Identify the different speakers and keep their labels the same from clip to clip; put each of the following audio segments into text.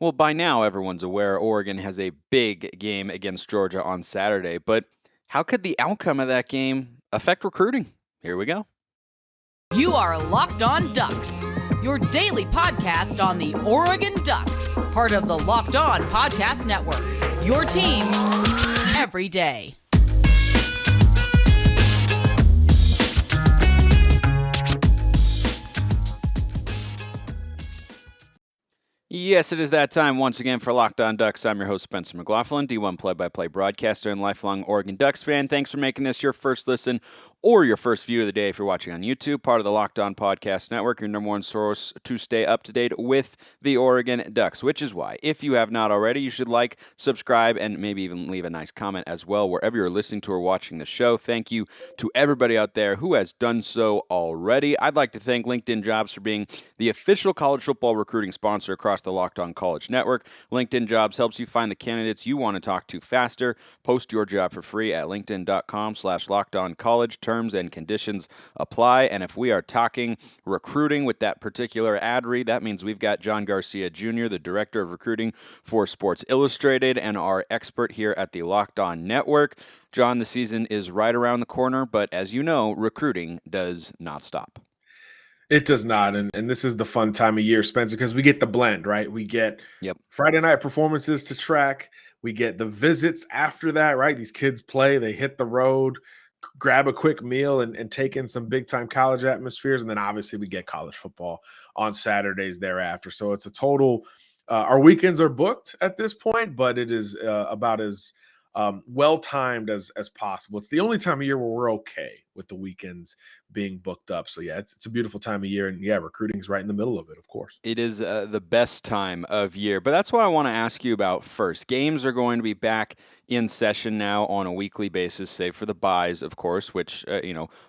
Speaker 1: Well, by now, everyone's aware Oregon has a big game against Georgia on Saturday, but how could the outcome of that game affect recruiting? Here we go.
Speaker 2: You are Locked On Ducks, your daily podcast on the Oregon Ducks, part of the Locked On Podcast Network. Your team every day.
Speaker 1: Yes, it is that time once again for Locked On Ducks. I'm your host, Spencer McLaughlin, D1 play-by-play broadcaster and lifelong Oregon Ducks fan. Thanks for making this your first listen or your first view of the day if you're watching on YouTube, part of the Locked On Podcast Network, your number one source to stay up to date with the Oregon Ducks, which is why, if you have not already, you should like, subscribe, and maybe even leave a nice comment as well wherever you're listening to or watching the show. Thank you to everybody out there who has done so already. I'd like to thank LinkedIn Jobs for being the official college football recruiting sponsor across the Locked On College Network. LinkedIn Jobs helps you find the candidates you want to talk to faster. Post your job for free at linkedin.com/lockedoncollege. Terms and conditions apply. And if we are talking recruiting with that particular ad read, that means we've got John Garcia Jr., the director of recruiting for Sports Illustrated and our expert here at the Locked On Network. John, the season is right around the corner, but as you know, recruiting does not stop.
Speaker 3: It does not, and this is the fun time of year, Spencer, because we get the blend, right? We get Friday night performances to track. We get the visits after that, right? These kids play, they hit the road, grab a quick meal, and take in some big-time college atmospheres. And then obviously we get college football on Saturdays thereafter. So it's a total our weekends are booked at this point, but it is about as well-timed as possible. It's the only time of year where we're okay with the weekends being booked up. So yeah, it's a beautiful time of year, and yeah, recruiting is right in the middle of it, of course.
Speaker 1: It is the best time of year, but that's what I want to ask you about first. Games are going to be back in session now on a weekly basis, save for the buys, of course, which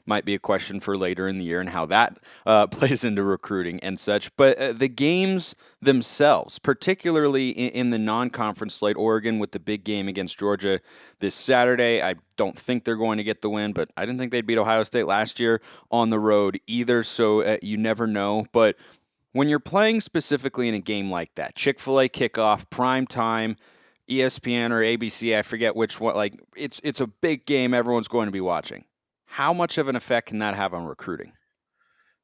Speaker 1: might be a question for later in the year and how that plays into recruiting and such. But the games themselves, particularly in the non-conference slate, Oregon with the big game against Georgia this Saturday. I don't think they're going to get the win, but I didn't think they'd beat Ohio State last year on the road either. So you never know, but when you're playing specifically in a game like that, Chick-fil-A kickoff, prime time, ESPN or ABC, I forget which one, like it's a big game everyone's going to be watching. How much of an effect can that have on recruiting?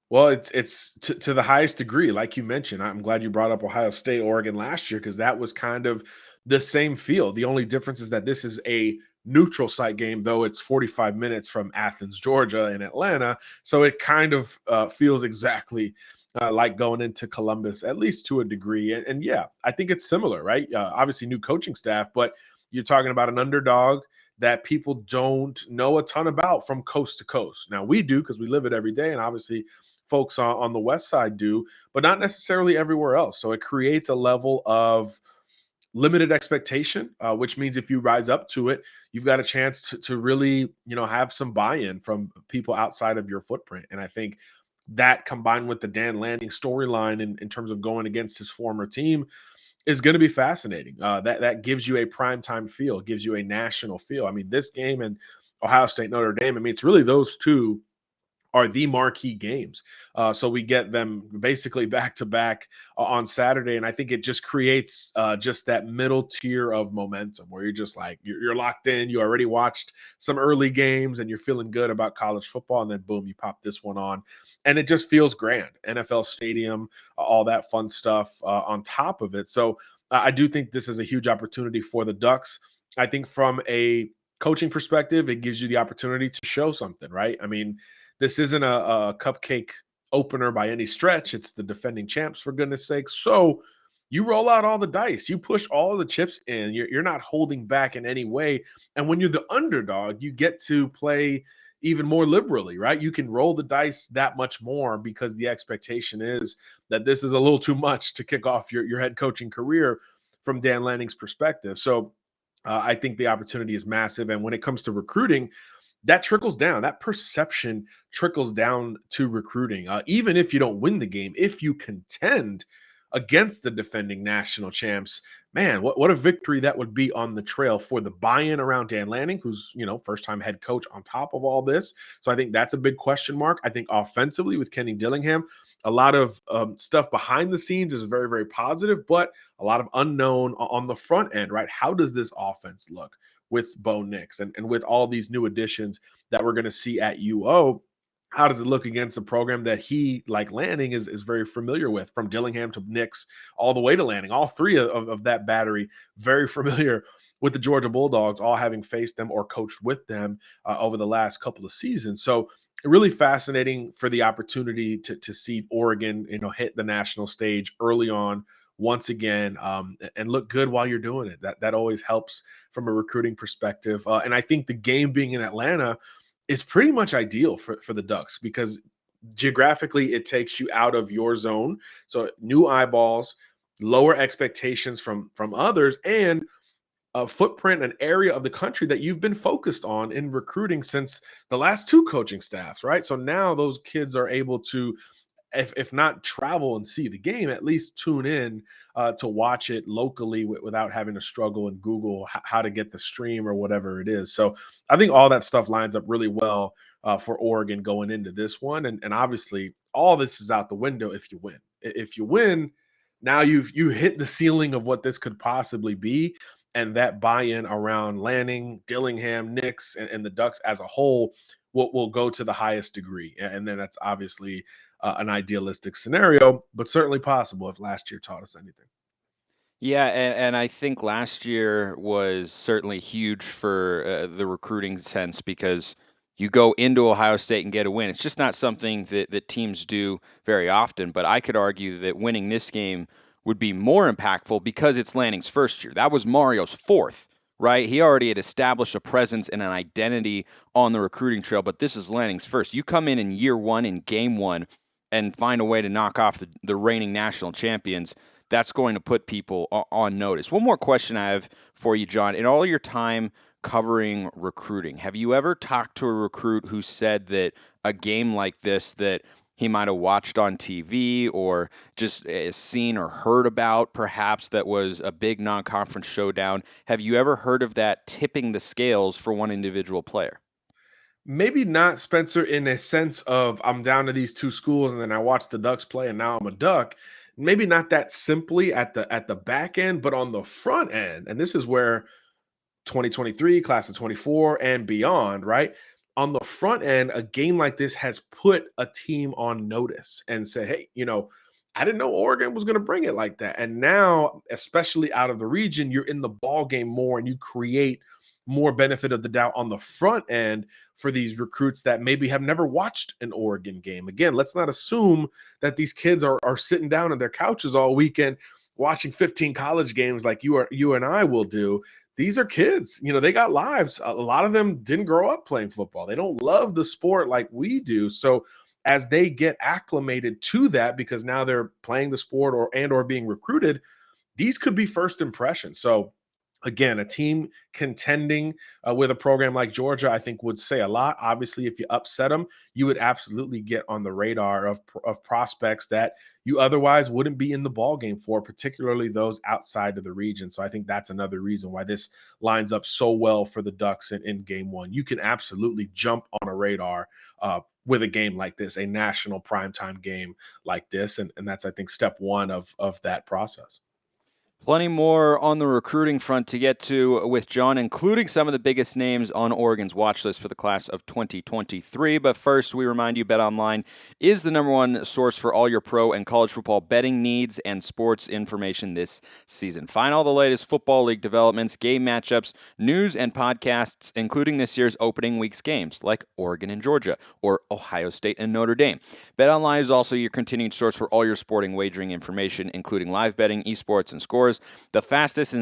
Speaker 3: Well, it's to the highest degree, like you mentioned. I'm glad you brought up Ohio State, Oregon last year, because that was kind of the same feel. The only difference is that this is a neutral site game, though it's 45 minutes from Athens, Georgia, and Atlanta. So it kind of feels exactly like going into Columbus, at least to a degree. And yeah, I think it's similar, right? Obviously, new coaching staff, but you're talking about an underdog that people don't know a ton about from coast to coast. Now, we do because we live it every day, and obviously folks on the west side do, but not necessarily everywhere else. So it creates a level of limited expectation, which means if you rise up to it, you've got a chance to really, have some buy-in from people outside of your footprint. And I think that combined with the Dan Lanning storyline in terms of going against his former team is going to be fascinating. That gives you a primetime feel, gives you a national feel. I mean, this game and Ohio State, Notre Dame, I mean, it's really those two are the marquee games. So we get them basically back to back on Saturday. And I think it just creates just that middle tier of momentum where you're just like, you're locked in. You already watched some early games and you're feeling good about college football. And then boom, you pop this one on. And it just feels grand. NFL Stadium, all that fun stuff on top of it. So I do think this is a huge opportunity for the Ducks. I think from a coaching perspective, it gives you the opportunity to show something, right? I mean, this isn't a cupcake opener by any stretch. It's the defending champs, for goodness sake. So you roll out all the dice. You push all the chips in. You're not holding back in any way. And when you're the underdog, you get to play even more liberally, right? You can roll the dice that much more because the expectation is that this is a little too much to kick off your head coaching career from Dan Lanning's perspective. So I think the opportunity is massive. And when it comes to recruiting, that trickles down. That perception trickles down to recruiting. Even if you don't win the game, if you contend against the defending national champs, man, what a victory that would be on the trail for the buy-in around Dan Lanning, who's, first-time head coach on top of all this. So I think that's a big question mark. I think offensively with Kenny Dillingham, a lot of stuff behind the scenes is very, very positive, but a lot of unknown on the front end, right? How does this offense look with Bo Nix and with all these new additions that we're going to see at UO? How does it look against a program that he, like Lanning, is very familiar with, from Dillingham to Nix all the way to Lanning, all three of that battery, very familiar with the Georgia Bulldogs, all having faced them or coached with them over the last couple of seasons. So really fascinating for the opportunity to see Oregon, hit the national stage early on once again, and look good while you're doing it. That always helps from a recruiting perspective. And I think the game being in Atlanta is pretty much ideal for the Ducks, because geographically it takes you out of your zone. So new eyeballs, lower expectations from others, and a footprint, an area of the country that you've been focused on in recruiting since the last two coaching staffs, right? So now those kids are able to, if not travel and see the game, at least tune in to watch it locally without having to struggle and Google how to get the stream or whatever it is. So I think all that stuff lines up really well for Oregon going into this one. And obviously, all this is out the window if you win. If you win, now you hit the ceiling of what this could possibly be. And that buy-in around Lanning, Dillingham, Nix, and the Ducks as a whole will go to the highest degree. And then that's obviously an idealistic scenario, but certainly possible if last year taught us anything.
Speaker 1: Yeah, and I think last year was certainly huge for the recruiting sense, because you go into Ohio State and get a win. It's just not something that teams do very often. But I could argue that winning this game would be more impactful because it's Lanning's first year. That was Mario's fourth, right? He already had established a presence and an identity on the recruiting trail, but this is Lanning's first. You come in year one, in game one, and find a way to knock off the reigning national champions. That's going to put people on notice. One more question I have for you, John. In all your time covering recruiting, have you ever talked to a recruit who said that a game like this that he might have watched on TV or just seen or heard about, perhaps, that was a big non-conference showdown? Have you ever heard of that tipping the scales for one individual player?
Speaker 3: Maybe not, Spencer, in a sense of I'm down to these two schools and then I watch the Ducks play and now I'm a Duck. Maybe not that simply at the back end, but on the front end. And this is where 2023, class of 24 and beyond, right? On the front end, a game like this has put a team on notice and said, hey, I didn't know Oregon was going to bring it like that. And now, especially out of the region, you're in the ball game more and you create more benefit of the doubt on the front end for these recruits that maybe have never watched an Oregon game. Again, let's not assume that these kids are sitting down on their couches all weekend watching 15 college games like you and I will do. These are kids, they got lives. A lot of them didn't grow up playing football. They don't love the sport like we do. So as they get acclimated to that, because now they're playing the sport or being recruited, these could be first impressions. So again, a team contending with a program like Georgia, I think, would say a lot. Obviously, if you upset them, you would absolutely get on the radar of prospects that you otherwise wouldn't be in the ball game for, particularly those outside of the region. So I think that's another reason why this lines up so well for the Ducks in game one. You can absolutely jump on a radar with a game like this, a national primetime game like this. And that's, I think, step one of that process.
Speaker 1: Plenty more on the recruiting front to get to with John, including some of the biggest names on Oregon's watch list for the class of 2023. But first, we remind you BetOnline is the number one source for all your pro and college football betting needs and sports information this season. Find all the latest football league developments, game matchups, news, and podcasts, including this year's opening week's games like Oregon and Georgia or Ohio State and Notre Dame. BetOnline is also your continued source for all your sporting wagering information, including live betting, esports, and scores. The fastest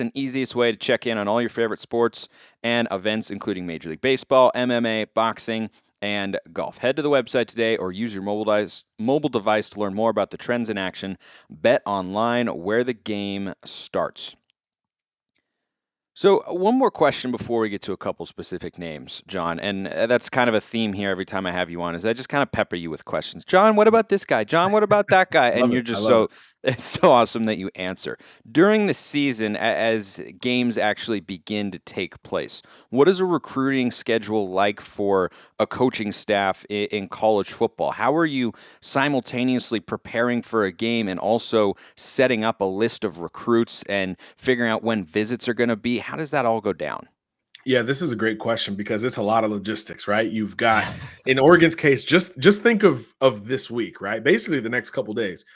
Speaker 1: and easiest way to check in on all your favorite sports and events, including Major League Baseball, MMA, boxing, and golf. Head to the website today or use your mobile device to learn more about the trends in action. Bet online, where the game starts. So, one more question before we get to a couple specific names, John, and that's kind of a theme here every time I have you on, is I just kind of pepper you with questions. John, what about this guy? John, what about that guy?
Speaker 3: I
Speaker 1: And
Speaker 3: love
Speaker 1: you're
Speaker 3: it. I
Speaker 1: just
Speaker 3: love
Speaker 1: so
Speaker 3: it.
Speaker 1: It's so awesome that you answer. During the season, as games actually begin to take place, what is a recruiting schedule like for a coaching staff in college football? How are you simultaneously preparing for a game and also setting up a list of recruits and figuring out when visits are going to be? How does that all go down?
Speaker 3: Yeah, this is a great question because it's a lot of logistics, right? You've got
Speaker 1: Yeah.
Speaker 3: in Oregon's case, just think of this week, right? Basically the next couple days.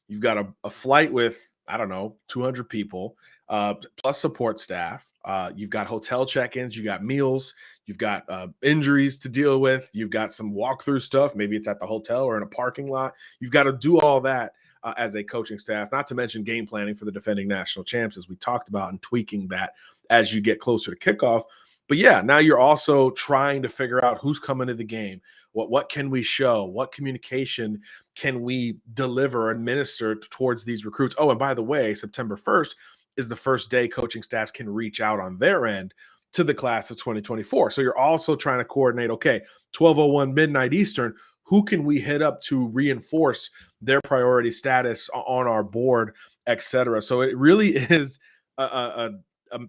Speaker 3: You've got a flight with, I don't know, 200 people, plus support staff. You've got hotel check-ins, you got meals, you've got injuries to deal with, you've got some walkthrough stuff. Maybe it's at the hotel or in a parking lot. You've got to do all that as a coaching staff, not to mention game planning for the defending national champs, as we talked about, and tweaking that as you get closer to kickoff. But yeah, now you're also trying to figure out who's coming to the game. What can we show? What communication can we deliver and minister towards these recruits? Oh, and by the way, September 1st is the first day coaching staffs can reach out on their end to the class of 2024. So you're also trying to coordinate, okay, 12:01 midnight Eastern, who can we hit up to reinforce their priority status on our board, et cetera. So it really is a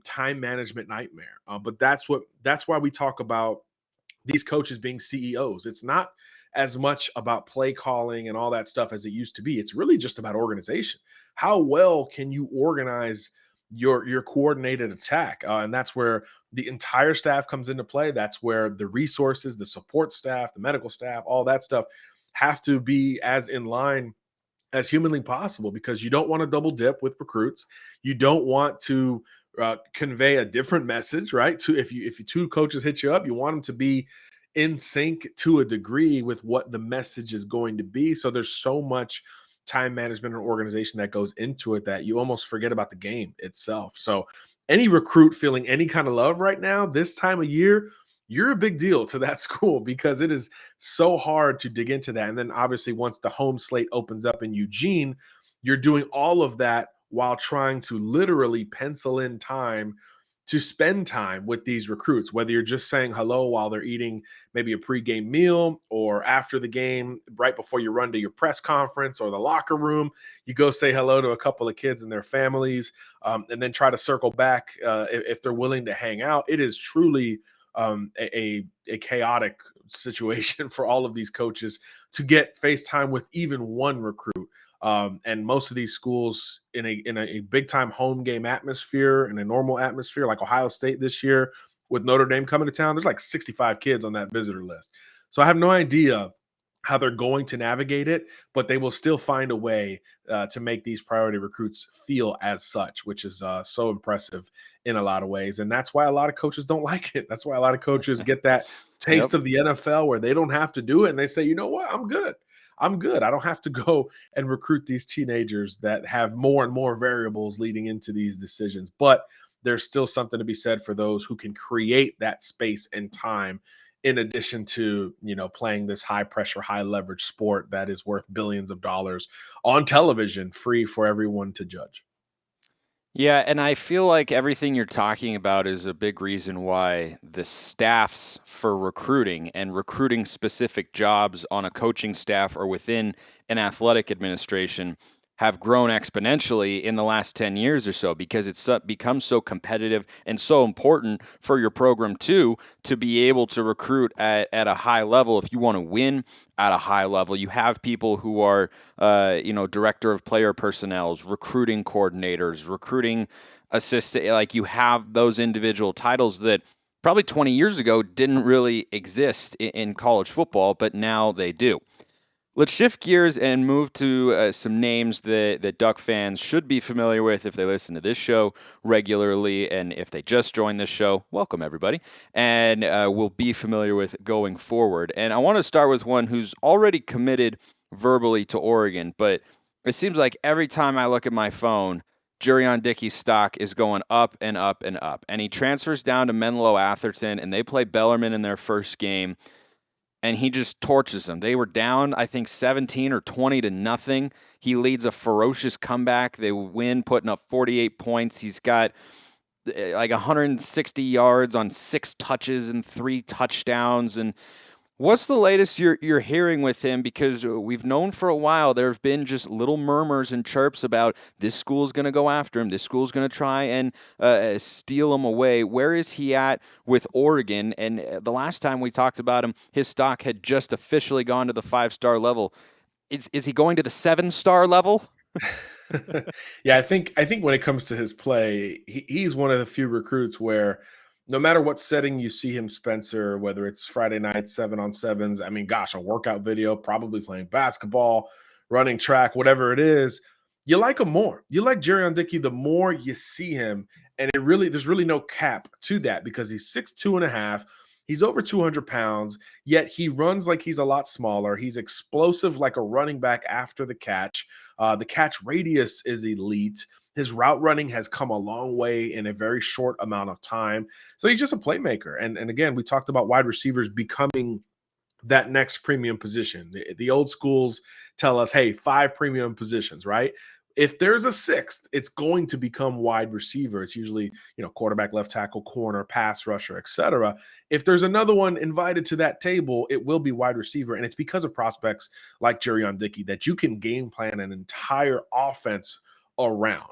Speaker 3: time management nightmare. But that's why we talk about these coaches being CEOs. It's not as much about play calling and all that stuff as it used to be. It's really just about organization. How well can you organize your coordinated attack? And that's where the entire staff comes into play. That's where the resources, the support staff, the medical staff, all that stuff have to be as in line as humanly possible, because you don't want to double dip with recruits. You don't want to convey a different message, right? To if you two coaches hit you up, you want them to be in sync to a degree with what the message is going to be. So there's so much time management and organization that goes into it that you almost forget about the game itself. So any recruit feeling any kind of love right now, this time of year, you're a big deal to that school, because it is so hard to dig into that. And then obviously once the home slate opens up in Eugene, you're doing all of that while trying to literally pencil in time to spend time with these recruits, whether you're just saying hello while they're eating maybe a pregame meal, or after the game, right before you run to your press conference or the locker room, you go say hello to a couple of kids and their families, and then try to circle back if they're willing to hang out. It is truly a chaotic situation for all of these coaches to get face time with even one recruit. And most of these schools in a big time home game atmosphere, in a normal atmosphere, like Ohio State this year with Notre Dame coming to town, there's like 65 kids on that visitor list. So I have no idea how they're going to navigate it, but they will still find a way to make these priority recruits feel as such, which is so impressive in a lot of ways. And that's why a lot of coaches don't like it. That's why a lot of coaches get that
Speaker 1: Yep.
Speaker 3: taste of the NFL where they don't have to do it. And they say, you know what, I'm good. I'm good. I don't have to go and recruit these teenagers that have more and more variables leading into these decisions. But there's still something to be said for those who can create that space and time, in addition to, playing this high pressure, high leverage sport that is worth billions of dollars on television, free for everyone to judge.
Speaker 1: Yeah, and I feel like everything you're talking about is a big reason why the staffs for recruiting and recruiting specific jobs on a coaching staff or within an athletic administration have grown exponentially in the last 10 years or so, because it's become so competitive and so important for your program too, to be able to recruit at a high level. If you want to win at a high level, you have people who are director of player personnels, recruiting coordinators, recruiting assistant. Like, you have those individual titles that probably 20 years ago didn't really exist in college football, but now they do. Let's shift gears and move to some names that Duck fans should be familiar with if they listen to this show regularly, and if they just joined this show, welcome everybody, and will be familiar with going forward. And I want to start with one who's already committed verbally to Oregon, but it seems like every time I look at my phone, Jurrion Dickey's stock is going up and up and up, and he transfers down to Menlo Atherton, and they play Bellarmine in their first game, and he just torches them. They were down, I think, 17 or 20 to nothing. He leads a ferocious comeback. They win, putting up 48 points. He's got like 160 yards on 6 touches and 3 touchdowns. And What's the latest you're hearing with him? Because we've known for a while there have been just little murmurs and chirps about this school's going to go after him, this school's going to try and steal him away. Where is he at with Oregon? And the last time we talked about him, his stock had just officially gone to the 5-star level. Is he going to the 7-star level?
Speaker 3: Yeah, I think when it comes to his play, he's one of the few recruits where no matter what setting you see him, Spencer, whether it's Friday night 7-on-7s, I mean, gosh, a workout video, probably playing basketball, running track, whatever it is, you like him more. You like Jurrion Dickey the more you see him, and there's really no cap to that because he's 6'2" and a half. He's over 200 pounds, yet he runs like he's a lot smaller. He's explosive like a running back after the catch. The catch radius is elite. His route running has come a long way in a very short amount of time. So he's just a playmaker. And again, we talked about wide receivers becoming that next premium position. The old schools tell us, hey, 5 premium positions, right? If there's a sixth, it's going to become wide receiver. It's usually, quarterback, left tackle, corner, pass rusher, etc. If there's another one invited to that table, it will be wide receiver. And it's because of prospects like Jurrion Dickey that you can game plan an entire offense around.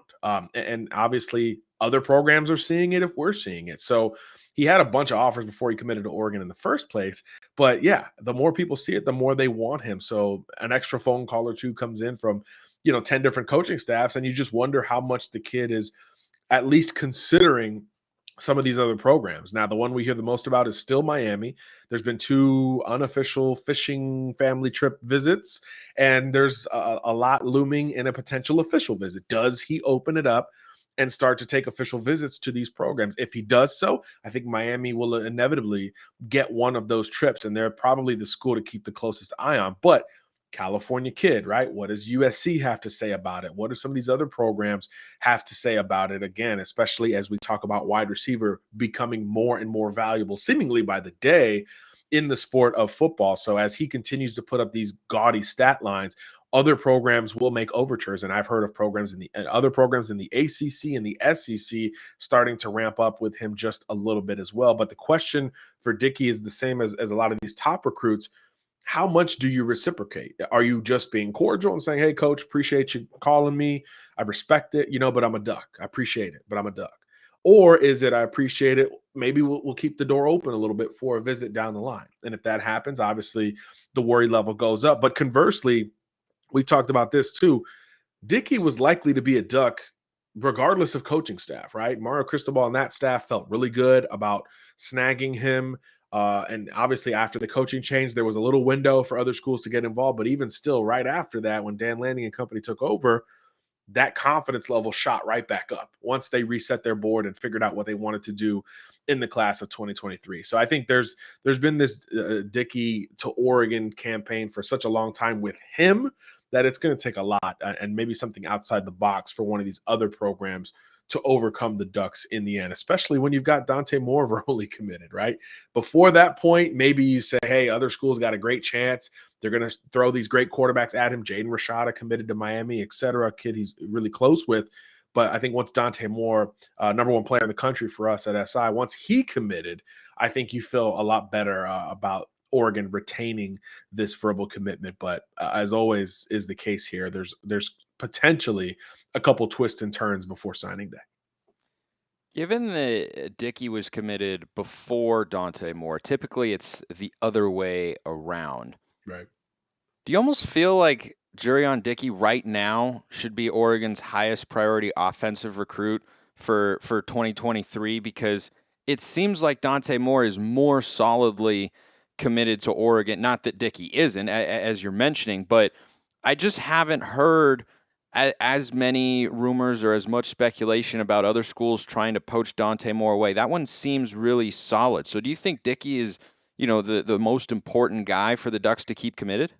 Speaker 3: And obviously, other programs are seeing it if we're seeing it. So he had a bunch of offers before he committed to Oregon in the first place. But yeah, the more people see it, the more they want him. So an extra phone call or two comes in from 10 different coaching staffs, and you just wonder how much the kid is at least considering some of these other programs. Now, the one we hear the most about is still Miami. There's been 2 unofficial fishing family trip visits, and there's a lot looming in a potential official visit. Does he open it up and start to take official visits to these programs? If he does so, I think Miami will inevitably get one of those trips, and they're probably the school to keep the closest eye on. But California kid, right? What does USC have to say about it? What do some of these other programs have to say about it? Again, especially as we talk about wide receiver becoming more and more valuable, seemingly by the day in the sport of football. So as he continues to put up these gaudy stat lines, other programs will make overtures. And I've heard of programs in the other programs in the ACC and the SEC starting to ramp up with him just a little bit as well. But the question for Dickey is the same as a lot of these top recruits. How much do you reciprocate? Are you just being cordial and saying, hey, coach, appreciate you calling me. I respect it, but I'm a duck. I appreciate it, but I'm a duck. Or is it, I appreciate it. Maybe we'll keep the door open a little bit for a visit down the line. And if that happens, obviously the worry level goes up. But conversely, we talked about this too. Dickey was likely to be a duck regardless of coaching staff, right? Mario Cristobal and that staff felt really good about snagging him. And obviously, after the coaching change, there was a little window for other schools to get involved. But even still, right after that, when Dan Lanning and company took over, that confidence level shot right back up once they reset their board and figured out what they wanted to do in the class of 2023. So I think there's been this Dickey to Oregon campaign for such a long time with him that it's going to take a lot and maybe something outside the box for one of these other programs to overcome the Ducks in the end, especially when you've got Dante Moore verbally committed, right? Before that point, maybe you say, hey, other schools got a great chance. They're going to throw these great quarterbacks at him. Jaden Rashada committed to Miami, et cetera, a kid he's really close with. But I think once Dante Moore, number 1 player in the country for us at SI, once he committed, I think you feel a lot better about Oregon retaining this verbal commitment. But as always is the case here, there's potentially a couple twists and turns before signing day.
Speaker 1: Given that Dickey was committed before Dante Moore, typically it's the other way around.
Speaker 3: Right.
Speaker 1: Do you almost feel like Jurrion Dickey right now should be Oregon's highest priority offensive recruit for 2023? Because it seems like Dante Moore is more solidly committed to Oregon. Not that Dickey isn't, as you're mentioning, but I just haven't heard as many rumors or as much speculation about other schools trying to poach Dante Moore away. That one seems really solid. So do you think Dickey is, the most important guy for the Ducks to keep committed?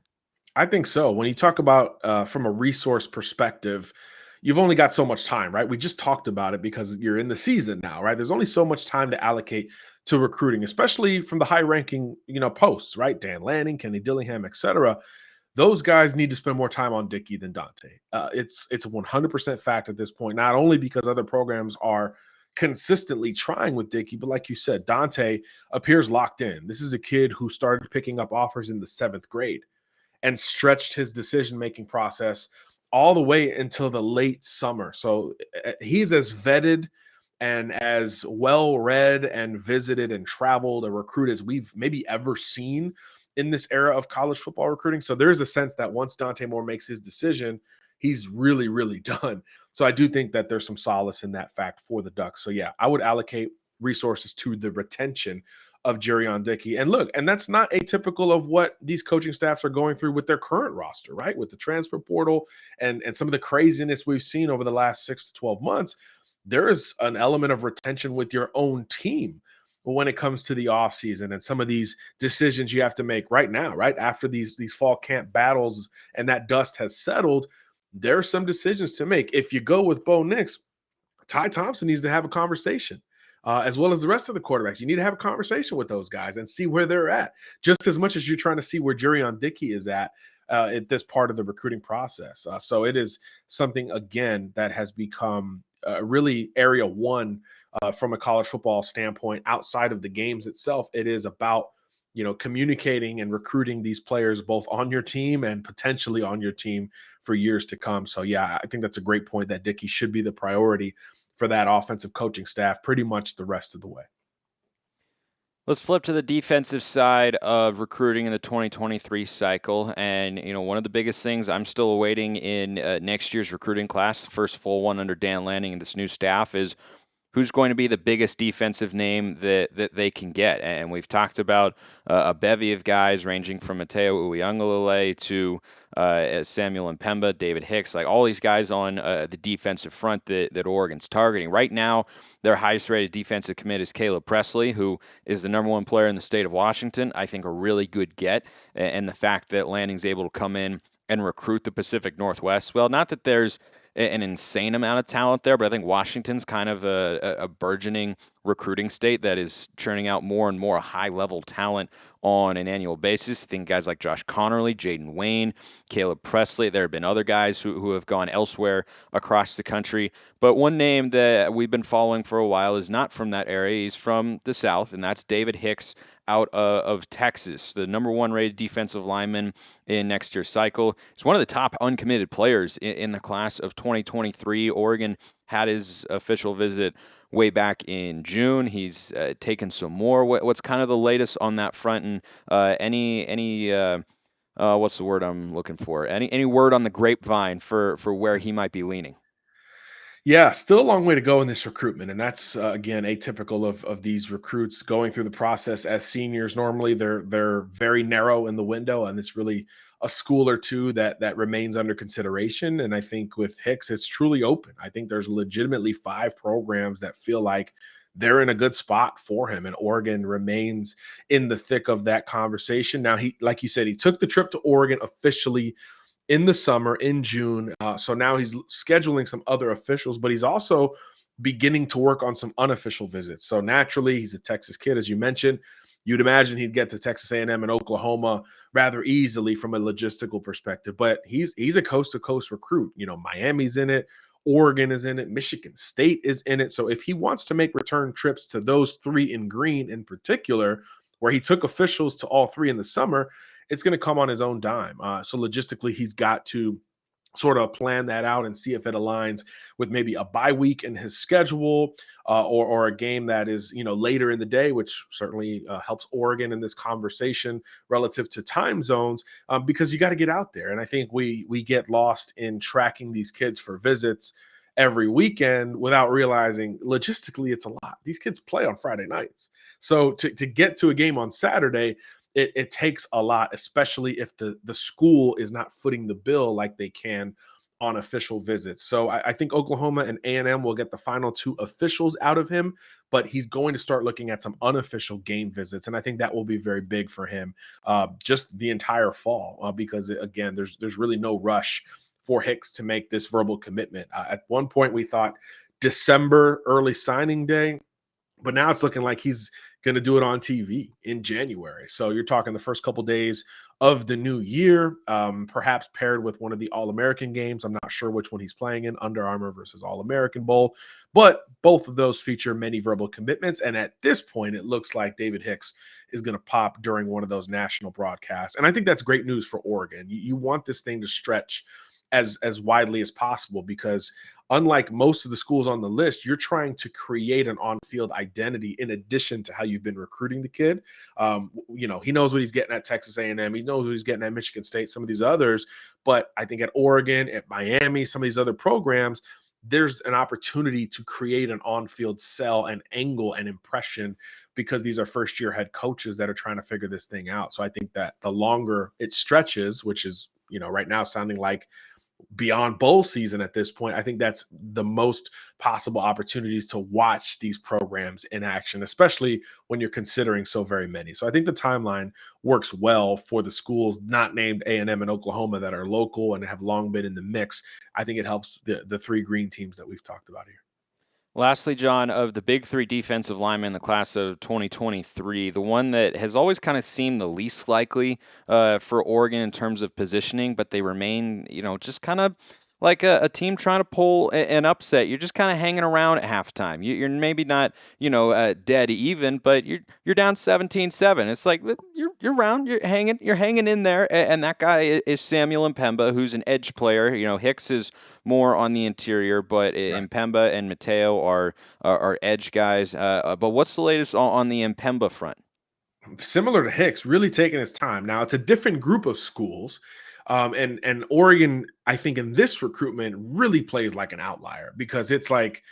Speaker 3: I think so. When you talk about from a resource perspective, you've only got so much time, right? We just talked about it because you're in the season now, right? There's only so much time to allocate to recruiting, especially from the high-ranking, posts, right? Dan Lanning, Kenny Dillingham, et cetera. Those guys need to spend more time on Dickey than Dante. It's a 100% fact at this point, not only because other programs are consistently trying with Dickey. But like you said, Dante appears locked in. This is a kid who started picking up offers in the 7th grade and stretched his decision-making process all the way until the late summer. So he's as vetted and as well-read and visited and traveled a recruit as we've maybe ever seen in this era of college football recruiting. So there's a sense that once Dante Moore makes his decision, he's really, really done. So I do think that there's some solace in that fact for the Ducks. So yeah, I would allocate resources to the retention of Jurrion Dickey. And look, and that's not atypical of what these coaching staffs are going through with their current roster, right? With the transfer portal and some of the craziness we've seen over the last 6 to 12 months, there is an element of retention with your own team when it comes to the offseason and some of these decisions you have to make right now, right after these fall camp battles and that dust has settled. There are some decisions to make. If you go with Bo Nix, Ty Thompson needs to have a conversation, as well as the rest of the quarterbacks. You need to have a conversation with those guys and see where they're at, just as much as you're trying to see where Jurrion Dickey is at this part of the recruiting process. So it is something, again, that has become really area one from a college football standpoint. Outside of the games itself, it is about communicating and recruiting these players both on your team and potentially on your team for years to come. So yeah, I think that's a great point that Dickey should be the priority for that offensive coaching staff pretty much the rest of the way.
Speaker 1: Let's flip to the defensive side of recruiting in the 2023 cycle. And, one of the biggest things I'm still awaiting in next year's recruiting class, the first full one under Dan Lanning and this new staff, is who's going to be the biggest defensive name that they can get. And we've talked about a bevy of guys ranging from Matayo Uiagalelei to Samuel Mpemba, David Hicks, like all these guys on the defensive front that Oregon's targeting. Right now, their highest rated defensive commit is Caleb Presley, who is the number one player in the state of Washington. I think a really good get. And the fact that Lanning's able to come in and recruit the Pacific Northwest, well, not that there's an insane amount of talent there, but I think Washington's kind of a burgeoning recruiting state that is churning out more and more high-level talent on an annual basis. I think guys like Josh Connerly, Jaden Wayne, Caleb Presley, there have been other guys who have gone elsewhere across the country. But one name that we've been following for a while is not from that area. He's from the South, and that's David Hicks out of Texas, the number one rated defensive lineman in next year's cycle. He's one of the top uncommitted players in the class of 2023. Oregon had his official visit way back in June. He's taken some more. What's kind of the latest on that front? And any what's the word I'm looking for? Any word on the grapevine for where he might be leaning?
Speaker 3: Yeah, still a long way to go in this recruitment. And that's, again, atypical of these recruits going through the process as seniors. Normally, they're very narrow in the window, and it's really a school or two that remains under consideration. And I think with Hicks, it's truly open. I think there's legitimately 5 programs that feel like they're in a good spot for him, and Oregon remains in the thick of that conversation. Now, he, like you said, he took the trip to Oregon officially in the summer in June. So now he's scheduling some other officials, but he's also beginning to work on some unofficial visits. So naturally, he's a Texas kid, as you mentioned. You'd imagine he'd get to Texas A&M and Oklahoma rather easily from a logistical perspective, but he's a coast-to-coast recruit. Miami's in it, Oregon is in it, Michigan State is in it. So if he wants to make return trips to those 3 in green in particular, where he took officials to all 3 in the summer, it's going to come on his own dime. So logistically, he's got to sort of plan that out and see if it aligns with maybe a bye week in his schedule or a game that is, later in the day, which certainly helps Oregon in this conversation relative to time zones, because you got to get out there. And I think we get lost in tracking these kids for visits every weekend without realizing logistically it's a lot. These kids play on Friday nights. So to get to a game on Saturday, it takes a lot, especially if the school is not footing the bill like they can on official visits. So I think Oklahoma and A&M will get the final 2 officials out of him, but he's going to start looking at some unofficial game visits. And I think that will be very big for him just the entire fall because, again, there's really no rush for Hicks to make this verbal commitment. At one point, we thought December, early signing day, but now it's looking like he's going to do it on TV in January. So you're talking the first couple days of the new year, perhaps paired with one of the All-American games. I'm not sure which one he's playing in, Under Armour versus All-American Bowl, but both of those feature many verbal commitments. And at this point, it looks like David Hicks is going to pop during one of those national broadcasts. And I think that's great news for Oregon. You want this thing to stretch as widely as possible, because unlike most of the schools on the list, you're trying to create an on-field identity in addition to how you've been recruiting the kid. He knows what he's getting at Texas A&M. He knows what he's getting at Michigan State, some of these others. But I think at Oregon, at Miami, some of these other programs, there's an opportunity to create an on-field sell and angle and impression, because these are first-year head coaches that are trying to figure this thing out. So I think that the longer it stretches, which is, right now sounding like beyond bowl season at this point, I think that's the most possible opportunities to watch these programs in action, especially when you're considering so very many. So I think the timeline works well for the schools not named A&M and Oklahoma that are local and have long been in the mix. I think it helps the three green teams that we've talked about here.
Speaker 1: Lastly, John, of the big three defensive linemen in the class of 2023, the one that has always kind of seemed the least likely for Oregon in terms of positioning, but they remain, just kind of like a team trying to pull an upset. You're just kind of hanging around at halftime. You're maybe not, dead even, but you're down 17-7. It's like you're around, you're hanging in there, and that guy is Samuel Mpemba, who's an edge player. Hicks is more on the interior, but
Speaker 3: Right.
Speaker 1: Mpemba and Mateo are edge guys. But what's the latest on the Mpemba front?
Speaker 3: Similar to Hicks, really taking his time. Now it's a different group of schools. And Oregon, I think in this recruitment really plays like an outlier, because it's like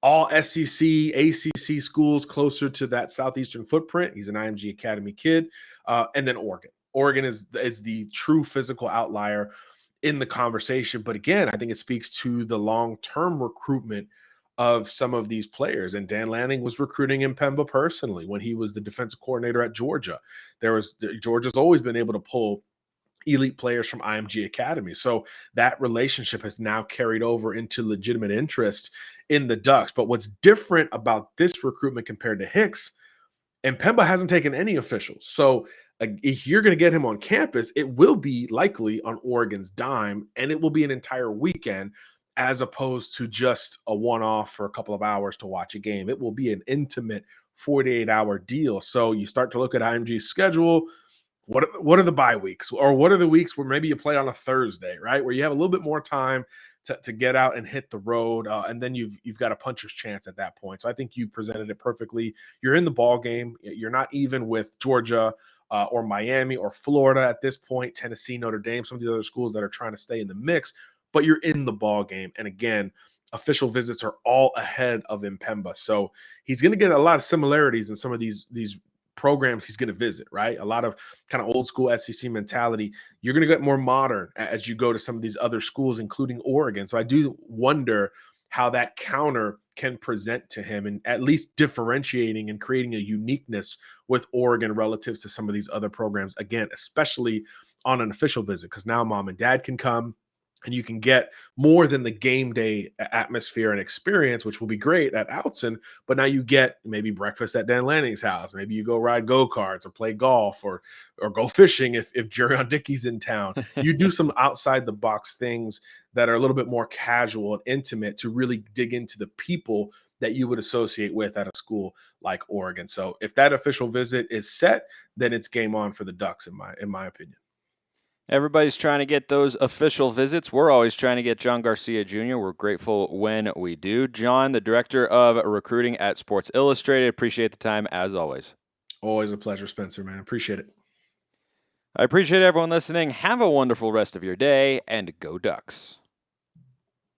Speaker 3: all SEC, ACC schools closer to that Southeastern footprint. He's an IMG Academy kid. And then Oregon. Oregon is the true physical outlier in the conversation. But again, I think it speaks to the long-term recruitment of some of these players. And Dan Lanning was recruiting Mpemba personally when he was the defensive coordinator at Georgia. Georgia's always been able to pull elite players from IMG Academy. So that relationship has now carried over into legitimate interest in the Ducks. But what's different about this recruitment compared to Hicks, and Pemba hasn't taken any officials. So if you're going to get him on campus, it will be likely on Oregon's dime, and it will be an entire weekend as opposed to just a one-off for a couple of hours to watch a game. It will be an intimate 48-hour deal. So you start to look at IMG's schedule. What are the bye weeks, or what are the weeks where maybe you play on a Thursday, right, where you have a little bit more time to get out and hit the road, and then you've got a puncher's chance at that point. So I think you presented it perfectly. You're in the ball game. You're not even with Georgia or Miami or Florida at this point, Tennessee, Notre Dame, some of these other schools that are trying to stay in the mix, but you're in the ball game. And again, official visits are all ahead of Mpemba. So he's going to get a lot of similarities in some of these programs he's going to visit, right? A lot of kind of old school SEC mentality. You're going to get more modern as you go to some of these other schools, including Oregon. So I do wonder how that counter can present to him, and at least differentiating and creating a uniqueness with Oregon relative to some of these other programs. Again, especially on an official visit, because now mom and dad can come, and you can get more than the game day atmosphere and experience, which will be great at Outson. But now you get maybe breakfast at Dan Lanning's house. Maybe you go ride go-karts or play golf or go fishing if Jurrion Dickey's in town. You do some outside the box things that are a little bit more casual and intimate to really dig into the people that you would associate with at a school like Oregon. So if that official visit is set, then it's game on for the Ducks, in my opinion.
Speaker 1: Everybody's trying to get those official visits. We're always trying to get John Garcia Jr. We're grateful when we do. John, the director of recruiting at Sports Illustrated, appreciate the time as always.
Speaker 3: Always a pleasure, Spencer, man. Appreciate it.
Speaker 1: I appreciate everyone listening. Have a wonderful rest of your day, and go Ducks.